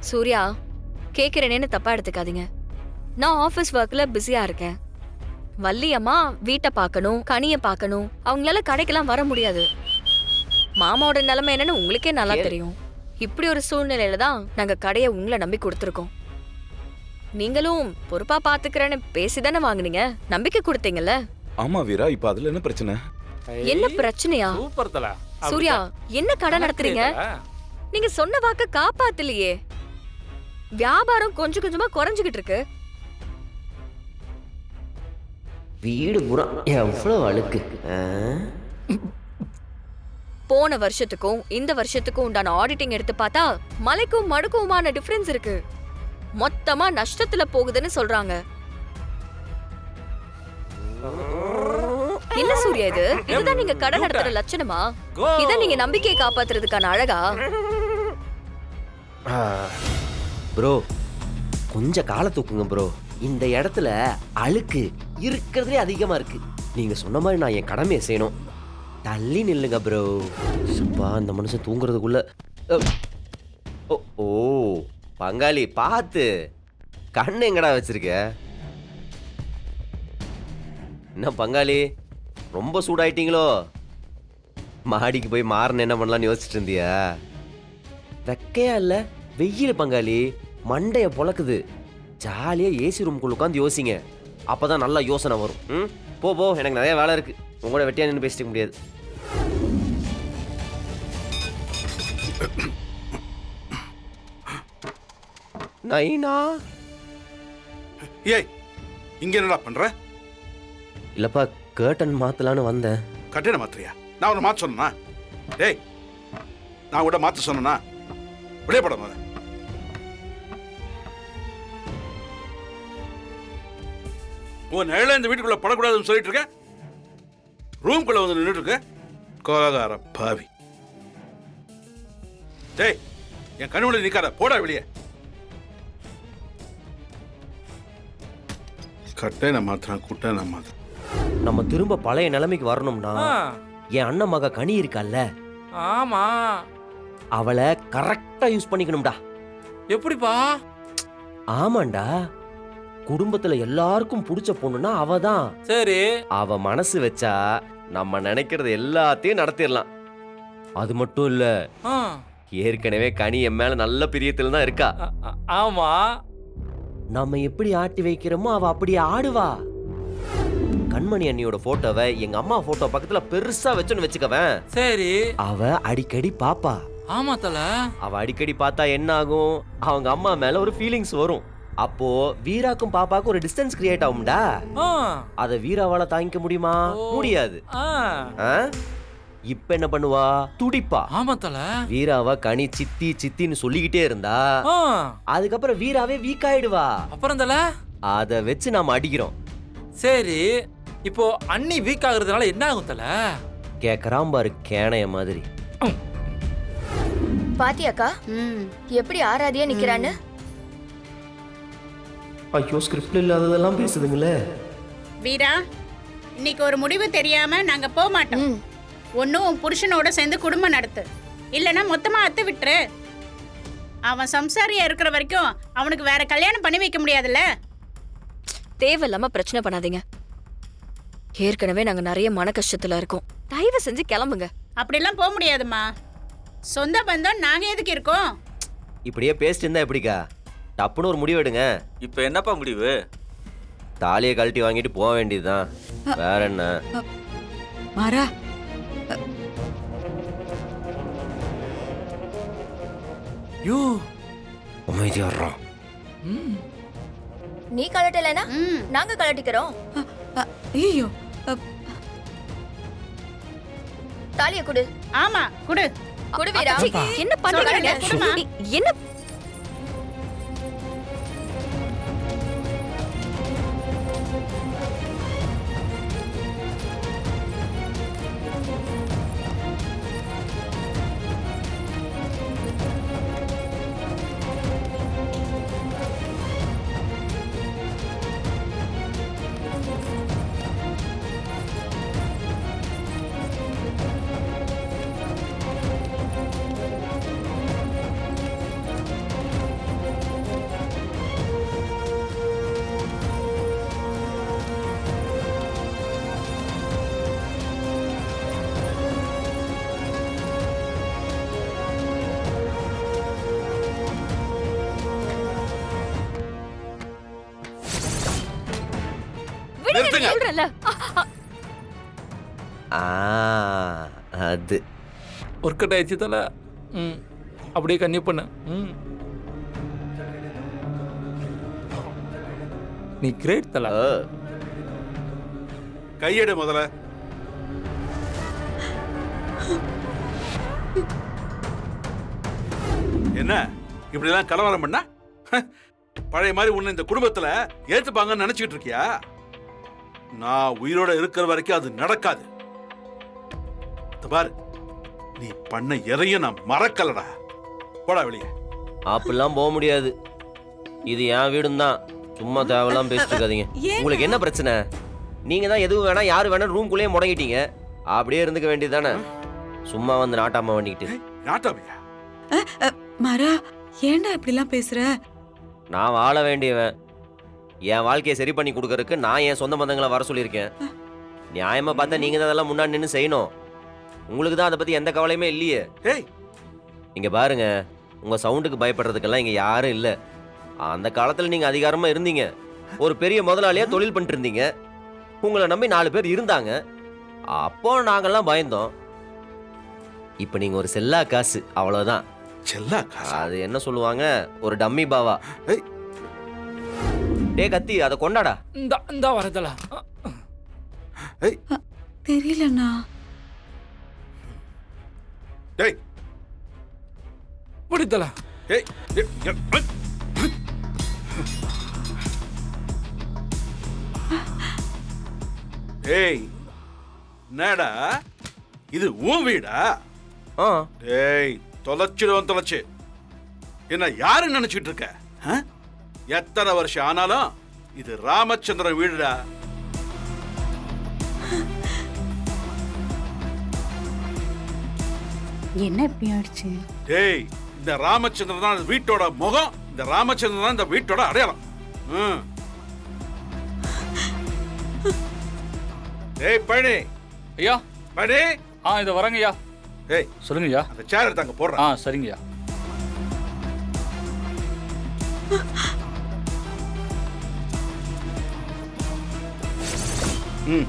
சூர்யா, கேக்குறேனேன்னு தப்பா எடுத்துக்காதீங்க. நான் ஆபீஸ் ஒர்க்ல பிஸியா இருக்கேன். வள்ளி அம்மா வீட்டை பார்க்கணும், கனிய பார்க்கணும். அவங்களால கடைக்கெல்லாம் வர முடியாது. மாமாவோட நிலைமை என்னன்னு உங்களுக்கே நல்லா தெரியும். இப்படி ஒரு சூழ்நிலையில தான் நாங்க கடையை உங்களை நம்பி கொடுத்துருக்கோம். நீங்களும் பொறுப்பா பாத்துக்கிறேன்னு பேசிதானே வாங்குனீங்க, நம்பிக்கை கொடுத்தீங்கல்ல. ஆமா வீரா, இப்ப அதுல என்ன பிரச்சனை? என்ன பிரச்சனையா? சூப்பர் தல. சூர்யா, என்ன கடை நடத்துறீங்க? நீங்க சொன்ன வாக்க காப்பாத்தலையே. வியாபாரம் கொஞ்சம் கொஞ்சமா குறைஞ்சுகிட்டு இருக்கு. வீடு பூரா எவ்வளவு அழுக்கு. போன வருஷத்துக்கும் இந்த வருஷத்துக்கும் உண்டான ஆடிட்டிங் எடுத்து பார்த்தா மலைக்கும் மடுக்குமான டிஃபரன்ஸ் இருக்கு. மொத்தமா நஷ்டத்துல போகுதுன்னு சொல்றாங்க. என்ன சூர்யா இது? இதுதான் நீங்க கடை நடத்துற லட்சணமா? இத நீங்க நம்பிக்கையை காப்பாத்துறதுக்கான அழகா? ப்ரோ கொஞ்சம் காலை தூக்குங்க ப்ரோ. இந்த இடத்துல அழுக்கு இருக்கிறதுலே அதிகமா இருக்கு. நீங்க சொன்ன மாதிரி நான் என் கடமையை செய்யணும். தள்ளி நில்லுங்க ப்ரோ. சுப்பா அந்த மனுஷன் தூங்குறதுக்குள்ள. ஓ ஓ பங்காளி பார்த்து, கண்ணு எங்கடா வச்சிருக்க? என்ன பங்காளி ரொம்ப சூடாயிட்டீங்களோ? மாடிக்கு போய் மாறன என்ன பண்ணலாம்னு யோசிச்சுட்டு இருந்தியா? வெக்கையா இல்ல வெயில் பங்காளி, மண்டைய பொழக்குது. ஜாலியா ஏசி ரூம்குள்ள உட்காந்து யோசிங்க, அப்பதான் நல்லா யோசனை வரும். போ போ, எனக்கு நிறைய வேலை இருக்கு. உங்களோட வெட்டியா நின்று பேசிக்க முடியாது. நைனா, ஏய் இங்க என்னடா பண்ற? இல்லப்பா கர்டன் மாத்தலான்னு வந்தேன். கட்டிட மாத்திரியா? நான் உன்னை மாத்த சொன்னா? டேய், நான் கூட மாத்த சொன்னா? வெளியே பட போத. உன் நிழல இந்த வீட்டுக்குள்ள படக்கூடாதுன்னு சொல்லிட்டு இருக்க, ரூம்குள்ள வந்து நின்றுட்டு இருக்க. கோலகார பாவி. டேய், என் கண்ணுல நிக்காத, போடா வெளியே. கட்டை நான் மாத்துறான், குட்டை நான் மாத்துறேன். நம்ம திரும்ப பழைய நிலைமைக்கு வரணும்னா என் அண்ணன் மக கனி இருக்கால்ல, ஆமா, அவளை கரெக்டா யூஸ் பண்ணிக்கணும்டா. எப்படிப்பா? ஆமாண்டா, குடும்பத்துல எல்லாருக்கும் பிடிச்ச பொண்ணுன்னா அவதான். சரி, அவ மனசு வச்சா நம்ம நினைக்கிறது எல்லாத்தையும் நடத்திடலாம். அது மட்டும் இல்ல, ஏற்கனவே கனி என் மேல நல்ல பிரியத்துல தான் இருக்கா. ஆமா, நம்ம எப்படி ஆட்டி வைக்கிறோமோ அவ அப்படியே ஆடுவா. கண்மணி அண்ணியோட போட்டோவை எங்க அம்மா போட்டோ பக்கத்துல பெருசா வச்சுன்னு வச்சுக்கவேன். சரி, அவ அடிக்கடி பாப்பா. ஆமா தல. அவ அடிக்கடி பார்த்தா என்ன ஆகும்? அவங்க அம்மா மேல ஒரு ஃபீலிங்ஸ் வரும். அப்போ வீராக்கும் பாப்பாக்கும் ஒரு டிஸ்டன்ஸ் கிரியேட் ஆகும்டா. அத வீராவால தாங்கிக்க முடியுமா? முடியாது. இப்ப என்ன பண்ணுவா? துடிப்பா. ஆமா தல. வீராவ கனி சித்தி சித்தின்னு சொல்லிக்கிட்டே இருந்தா அதுக்கப்புறம் வீராவே வீக் ஆயிடுவா. அப்புறம் தல அத வச்சு நாம அடிக்கிறோம். சரி, இப்போ அண்ணி வீக் ஆகுறதுனால என்ன ஆகும் தல? கேக்குறான் பாரு கேணைய மாதிரி. பாத்தியாக்கா எப்படி ஆராதியா நிக்கிறான்னு? ஐயோ, ஸ்கிரிப்ட்ல இல்லாததெல்லாம் பேசுதுங்களே. வீரா, இன்னைக்கு ஒரு முடிவு தெரியாம நாங்க போக மாட்டோம். ஒன்னும் உன் புருஷனோட சேர்ந்து குடும்பம் நடத்து, இல்லைன்னா மொத்தமா அத்து விட்டுரு. அவன் சம்சாரியா இருக்கிற வரைக்கும் அவனுக்கு வேற கல்யாணம் பண்ணி வைக்க முடியாதுல்ல. தேவையில்லாம பிரச்சனை பண்ணாதீங்க. ஏற்கனவே நாங்க நிறைய மன கஷ்டத்துல இருக்கோம். தயவு செஞ்சு கிளம்புங்க. அப்படிலாம் போக முடியாதுமா. சொந்த பந்தம் நாங்க எதுக்கு இருக்கோம்? இப்படியே பேசிட்டு இருந்தா எப்படிக்கா? டப்புன்னு ஒரு முடிவு எடுங்க. இப்ப என்னப்பா முடிவு? தாலியை கழட்டி வாங்கிட்டு போக வேண்டியதுதான், வேற என்ன? மாறா, அமைதியாடுறோம். நீ கலட்டலனா நாங்க கலட்டிக்கிறோம். ஐயோ, தாலிய குடு. ஆமா குடு. குடு வீரா. என்ன பண்றீங்க? என்ன சொல்றேன்ல. ஆ, அது ஒர்க் அவுட் ஆயிடுச்சு தல. ம் அப்படியே கன்னியூ பண்ணு. ம் நீ கிரேட் தல. ஆ. கையெடு முதல்ல. என்ன இப்படிலாம் கலவரம் பண்ணா பழைய மாதிரி உன்னை இந்த குடும்பத்துல ஏத்துப்பாங்கன்னு நினைச்சிட்டு இருக்கியா? நான் உயிரோட இருக்கிற வரைக்கும் அது நடக்காது. பாரு, நீ பண்ண எதையும் நான் மறக்கலடா. போடா வெளியே. அப்படிலாம் போக முடியாது. இது என் வீடும் தான். சும்மா தேவையெல்லாம் பேசிட்டு இருக்காதீங்க. உங்களுக்கு என்ன பிரச்சனை? நீங்க தான் எதுவும் வேணா யாரு வேணா ரூம்குள்ளேயே முடங்கிட்டீங்க. அப்படியே இருந்துக்க வேண்டியது தானே. சும்மா வந்து நாட்டாம பண்ணிக்கிட்டு. நாட்டாமையா? மாறா, ஏன்டா இப்படிலாம் பேசுற? நான் வாழ வேண்டியவன். என் வாழ்க்கையை சரி பண்ணி கொடுக்கறதுக்கு நான் என் சொந்த பந்தங்களை வர சொல்லியிருக்கேன். நியாயமா பார்த்தா நீங்க தான் அதெல்லாம் முன்னாடி நின்று செய்யணும். உங்களுக்கு தான் அதை பத்தி எந்த கவலையுமே இல்லையே. ஏய், இங்க பாருங்க, உங்க சவுண்டுக்கு பயப்படுறதுக்கெல்லாம் இங்க யாரும் இல்ல. அந்த காலத்துல நீங்க அதிகாரமா இருந்தீங்க. ஒரு பெரிய முதலாளியா தொழில் பண்ணிட்டு இருந்தீங்க. உங்களை நம்பி 4 பேர் இருந்தாங்க. அப்போ நாங்கெல்லாம் பயந்தோம். இப்ப நீங்க ஒரு செல்லா காசு, அவ்வளவுதான். செல்லா காசா? அது என்ன சொல்லுவாங்க, ஒரு டம்மி பாவா. ஏய். டே கத்தி, அதை கொண்டாடா. இந்த வர தல. ஏய், தெரியலண்ணா. டேய், இப்படி தல. ஏய், ஏய், ஏய். ஏய், என்னடா இது உன் வீடா? ஆ, டேய், தொலைச்சு என்ன யாரு நினைச்சிட்டு இருக்க? ஆ? எத்தனை வருஷம் ஆனாலும் இது ராமச்சந்திரன் வீடுடா. என்ன இப்படி ஆயிடுச்சு? டேய், இந்த ராமச்சந்திரன் தான் இந்த வீட்டோட முகம். இந்த ராமச்சந்திரன் தான் இந்த வீட்டோட அடையாளம். ம். டேய் பழனி, ஐயா. பழனி. இதை வரங்கய்யா. ஏய், சொல்லுங்கய்யா. அந்த சேர் எடுத்தாங்க போடுறேன். சரிங்கய்யா. ம்.